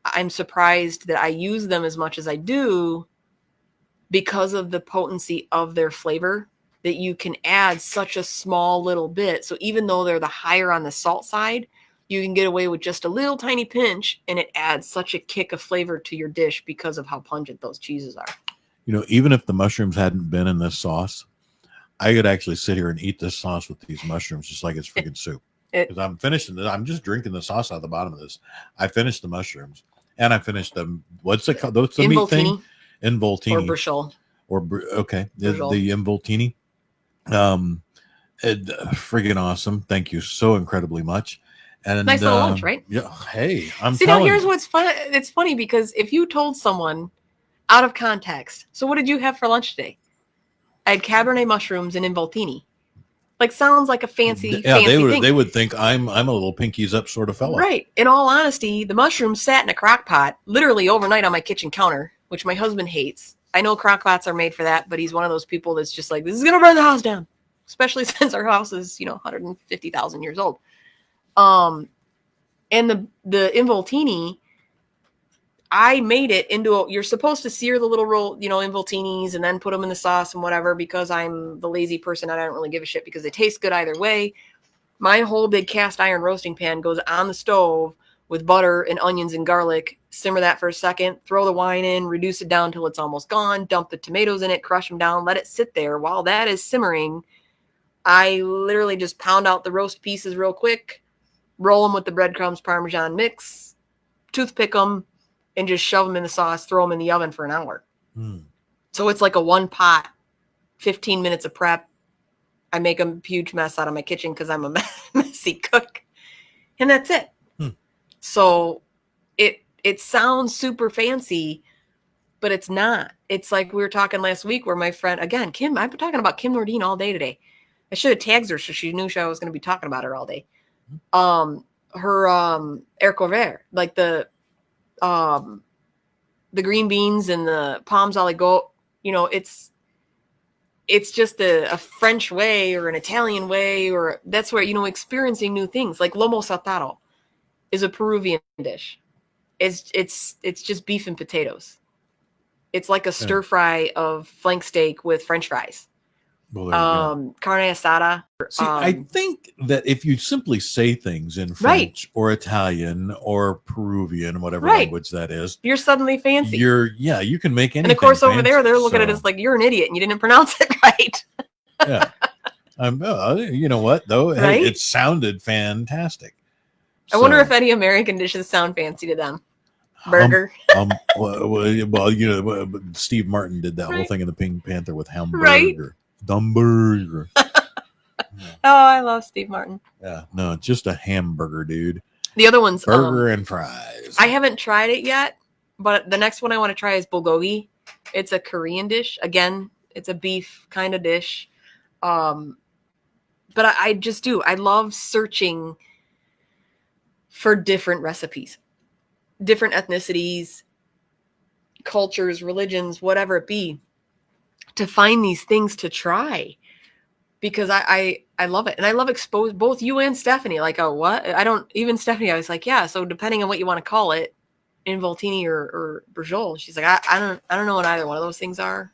I'm surprised that I use them as much as I do because of the potency of their flavor, that you can add such a small little bit. So even though they're the higher on the salt side, you can get away with just a little tiny pinch and it adds such a kick of flavor to your dish because of how pungent those cheeses are. Even if the mushrooms hadn't been in this sauce, I could actually sit here and eat this sauce with these mushrooms just like it's freaking soup. Because I'm finishing this. I'm just drinking the sauce out of the bottom of this. I finished the mushrooms and I finished them. What's it called? What's the meat thing? Involtini. Or bruschel. Okay. The involtini. Friggin' awesome. Thank you so incredibly much. And nice little lunch, right? Yeah. Hey, here's what's fun. It's funny because if you told someone out of context, so what did you have for lunch today? I had Cabernet mushrooms and involtini. Like sounds like a fancy thing. They would think I'm a little pinkies up sort of fella. Right. In all honesty, the mushrooms sat in a crock pot literally overnight on my kitchen counter, which my husband hates. I know crock pots are made for that, but he's one of those people that's just like, this is gonna burn the house down. Especially since our house is, 150,000 years old. And the involtini, I made it into you're supposed to sear the little roll, involtinis and then put them in the sauce and whatever, because I'm the lazy person. I don't really give a shit because they taste good either way. My whole big cast iron roasting pan goes on the stove with butter and onions and garlic. Simmer that for a second, throw the wine in, reduce it down till it's almost gone, dump the tomatoes in it, crush them down, let it sit there. While that is simmering, I literally just pound out the roast pieces real quick, roll them with the breadcrumbs Parmesan mix, toothpick them, and just shove them in the sauce, throw them in the oven for an hour. Mm. So it's like a one pot, 15 minutes of prep. I make a huge mess out of my kitchen because I'm a messy cook. And that's it. So it sounds super fancy, but it's not. It's like we were talking last week where my friend, again, Kim, I've been talking about Kim Nordine all day today. I should have tagged her so she knew I was going to be talking about her all day. Her haricot vert, like the green beans and the pommes aligot, you know, it's just a French way or an Italian way, or that's where, you know, experiencing new things. Like lomo saltado is a Peruvian dish. It's just beef and potatoes. It's like a stir fry of flank steak with French fries. Well, carne asada. See, I think that if you simply say things in French or Italian or Peruvian, whatever language that is, you're suddenly fancy. You can make anything. And of course, over fancy, there, they're looking at it as like, you're an idiot and you didn't pronounce it right. Yeah. You know what, though? Hey, it sounded fantastic. I wonder if any American dishes sound fancy to them. Burger. Well, you know, Steve Martin did that whole thing in the Pink Panther with hamburger. Right. Dumburger. Oh, I love Steve Martin. Yeah, no, just a hamburger, dude. The other one's burger and fries. I haven't tried it yet, but the next one I want to try is bulgogi. It's a Korean dish. Again, it's a beef kind of dish. But I just do. I love searching for different recipes, different ethnicities, cultures, religions, whatever it be, to find these things to try, because I love it. And I love expose both you and Stephanie. Like, oh, what? I don't even Stephanie. I was like, yeah. So depending on what you want to call it, involtini or brujol. She's like, I don't know what either one of those things are.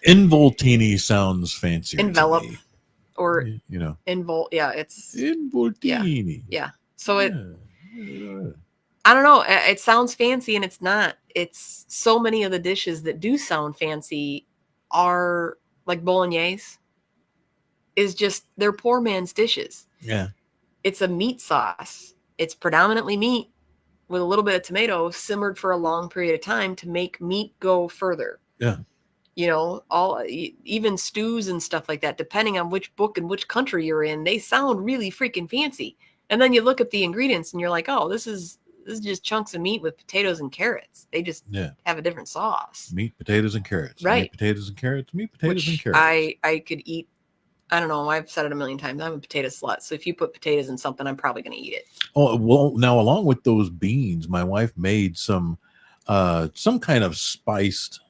Involtini sounds fancy. Envelop or, you know, yeah, it's involtini. Yeah. So I don't know. It sounds fancy and it's not. It's so many of the dishes that do sound fancy are like bolognese is just, they're poor man's dishes. Yeah. It's a meat sauce. It's predominantly meat with a little bit of tomato simmered for a long period of time to make meat go further. Yeah. You know, even stews and stuff like that, depending on which book and which country you're in, they sound really freaking fancy. And then you look at the ingredients and you're like, oh, this is just chunks of meat with potatoes and carrots. They just have a different sauce. Meat, potatoes, and carrots. Right. Meat, potatoes, and carrots. Meat, potatoes, and carrots. I could eat. I don't know. I've said it a million times. I'm a potato slut. So if you put potatoes in something, I'm probably going to eat it. Oh, well, now along with those beans, my wife made some kind of spiced.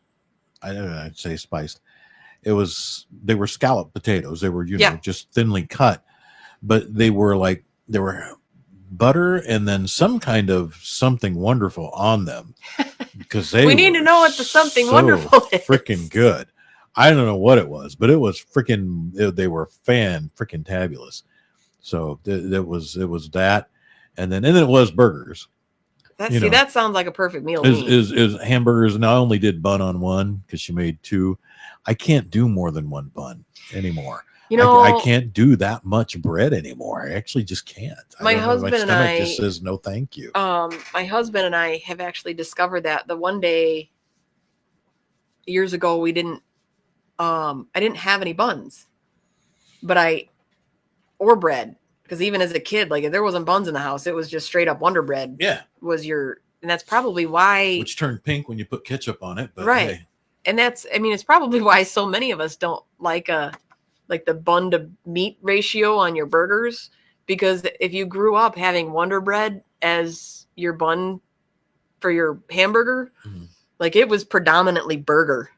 I'd say spiced. They were scalloped potatoes. They were, just thinly cut, but they were butter and then some kind of something wonderful on them, because we need to know what the something wonderful is. Freaking good. I don't know what it was, but it was freaking. They were freaking tabulous. So it was that, and then it was burgers. That sounds like a perfect meal. Is hamburgers, and I only did bun on one because she made two. I can't do more than one bun anymore. You know, I can't do that much bread anymore. I actually just can't. My husband and I just says no, thank you. My husband and I have actually discovered that the one day years ago we didn't. I didn't have any buns, or bread, because even as a kid, like if there wasn't buns in the house, it was just straight up Wonder Bread. Yeah, and that's probably why. Which turned pink when you put ketchup on it, but right. Hey. And it's probably why so many of us don't like the bun to meat ratio on your burgers, because if you grew up having Wonder Bread as your bun for your hamburger, like it was predominantly burger.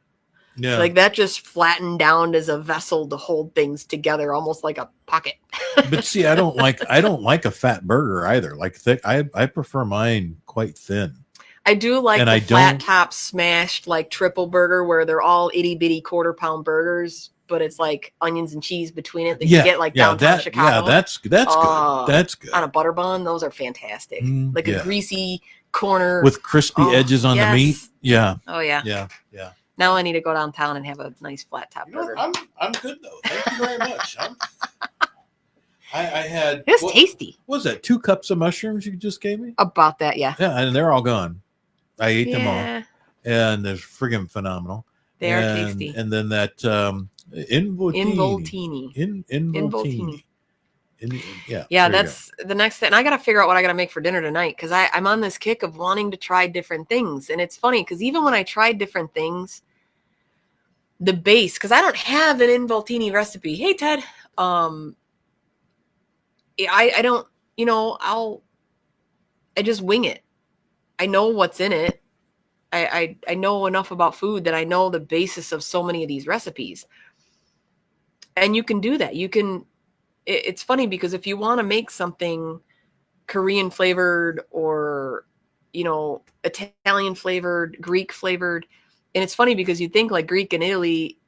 Yeah. Like that just flattened down as a vessel to hold things together, almost like a pocket. But see, I don't like a fat burger either. Like thick. I prefer mine quite thin. I do like the flat top smashed like triple burger where they're all itty bitty quarter-pound burgers, but it's like onions and cheese between it that you get like downtown Chicago. Yeah, that's good. That's good. On a butter bun, those are fantastic. Like a greasy corner with crispy edges on the meat. Yeah. Oh yeah. Yeah. Now I need to go downtown and have a nice flat top burger. I'm good though. Thank you very much. I had. It was tasty. What was that 2 cups of mushrooms you just gave me? About that, yeah. Yeah, and they're all gone. I ate them all, and they're friggin' phenomenal. They are tasty. And then that involtini. Involtini. Yeah, that's the next thing. And I got to figure out what I got to make for dinner tonight, because I'm on this kick of wanting to try different things. And it's funny because even when I tried different things, the base, because I don't have an involtini recipe. Hey, Ted. I don't, I just wing it. I know what's in it. I know enough about food that I know the basis of so many of these recipes. And you can do that. It's funny because if you want to make something Korean flavored or, Italian flavored, Greek flavored, and it's funny because you think like Greek and Italy.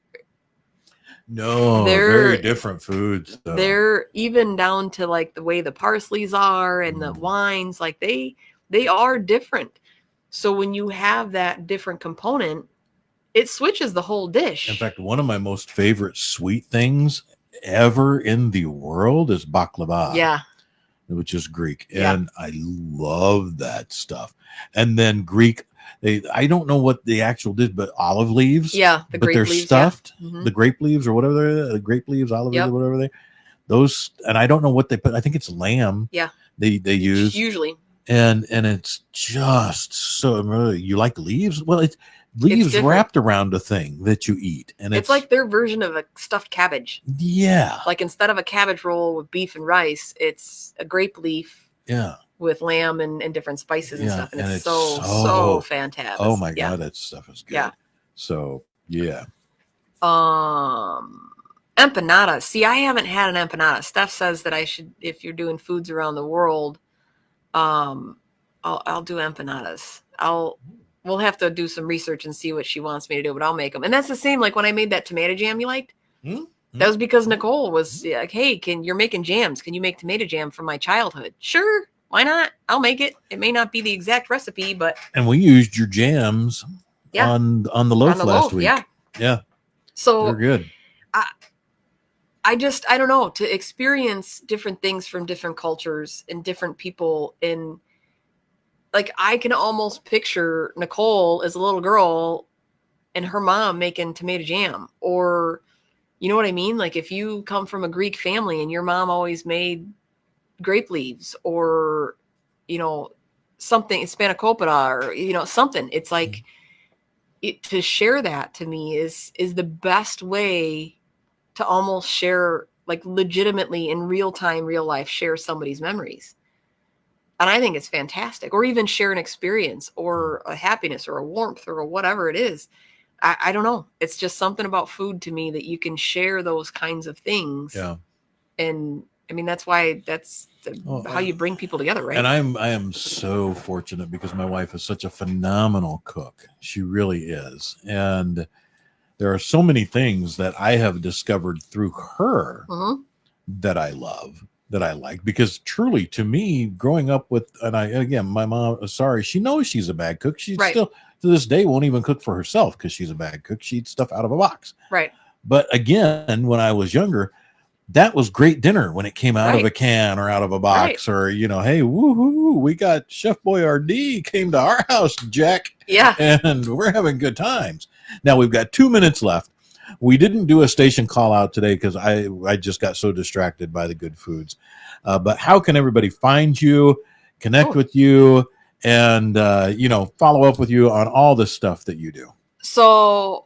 No, they're very different foods. Though. They're even down to like the way the parsleys are and the wines, like they are different. So when you have that different component, it switches the whole dish. In fact, one of my most favorite sweet things ever in the world is baklava. Yeah. Which is Greek. And I love that stuff. And then Greek, I don't know what the actual dish, but olive leaves. Yeah, but they're leaves, stuffed. Yeah. Mm-hmm. The grape leaves or whatever the grape leaves, olive leaves, or whatever they. Those, and I don't know what they put. I think it's lamb. Yeah. They use usually. And it's just so. You like leaves? Well, it's leaves wrapped around a thing that you eat, and it's like their version of a stuffed cabbage. Yeah. Like instead of a cabbage roll with beef and rice, it's a grape leaf. Yeah. With lamb and different spices and stuff, and it's so fantastic. Oh my god, that stuff is good. Yeah. So yeah. Empanadas. See, I haven't had an empanada. Steph says that I should, if you're doing foods around the world, I'll do empanadas. We'll have to do some research and see what she wants me to do, but I'll make them. And that's the same like when I made that tomato jam you liked. Mm-hmm. That was because Nicole was like, "Hey, you're making jams? Can you make tomato jam from my childhood?" Sure. Why not? I'll make it. It may not be the exact recipe, but and we used your jams on the loaf last week. Yeah. So they're good. I don't know, to experience different things from different cultures and different people. And like, I can almost picture Nicole as a little girl and her mom making tomato jam, or, you know what I mean? Like if you come from a Greek family and your mom always made grape leaves or, something, spanakopita or, something, it's like to share that to me is the best way to almost share, like legitimately in real time, real life, share somebody's memories. And I think it's fantastic. Or even share an experience or a happiness or a warmth or whatever it is. I don't know. It's just something about food to me that you can share those kinds of things. Yeah. And I mean, that's why how you bring people together, right? And I am so fortunate because my wife is such a phenomenal cook. She really is. And there are so many things that I have discovered through her that I love, that I like, because truly to me, growing up with, my mom, she knows she's a bad cook. She still to this day won't even cook for herself because she's a bad cook. She eats stuff out of a box. Right. But again, when I was younger, that was great dinner when it came out of a can or out of a box, or, hey, woohoo, we got Chef Boyardee came to our house, Jack. Yeah. And we're having good times. Now we've got 2 minutes left. We didn't do a station call out today because I just got so distracted by the good foods. But how can everybody find you, connect with you, and, follow up with you on all the stuff that you do? So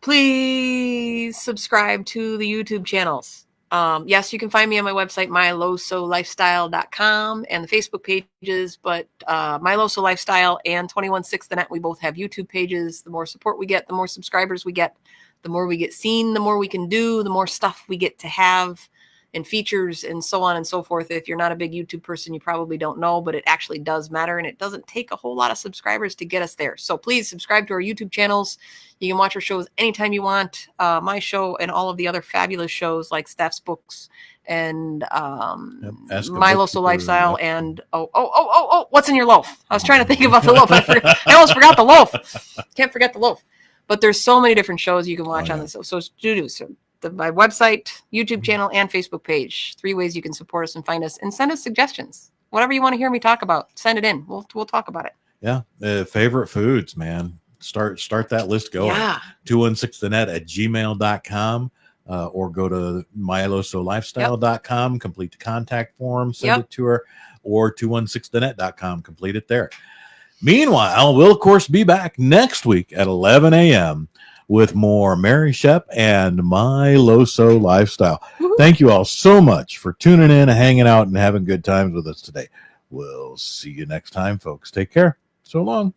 please subscribe to the YouTube channels. Yes, you can find me on my website, mylosolifestyle.com, and the Facebook pages, but MyLoso Lifestyle and 216 The Net, we both have YouTube pages. The more support we get, the more subscribers we get, the more we get seen, the more we can do, the more stuff we get to have and features and so on and so forth. If you're not a big YouTube person, you probably don't know, but it actually does matter, and it doesn't take a whole lot of subscribers to get us there. So please subscribe to our YouTube channels. You can watch our shows anytime you want. My show and all of the other fabulous shows like Steph's Books and MyLoso Lifestyle and what's in your loaf? I was trying to think about the loaf. I almost forgot the loaf. Can't forget the loaf. But there's so many different shows you can watch on this. So my website, YouTube channel, and Facebook page. 3 ways you can support us and find us, and send us suggestions. Whatever you want to hear me talk about, send it in. We'll talk about it. Yeah. Favorite foods, man. Start that list going. Yeah. 216thenet@gmail.com. Or go to mylosolifestyle.com, complete the contact form, send it to her, or 216thenet.com, complete it there. Meanwhile, we'll, of course, be back next week at 11 a.m. with more Mary Shep and My Loso Lifestyle. Woo-hoo. Thank you all so much for tuning in, hanging out, and having good times with us today. We'll see you next time, folks. Take care. So long.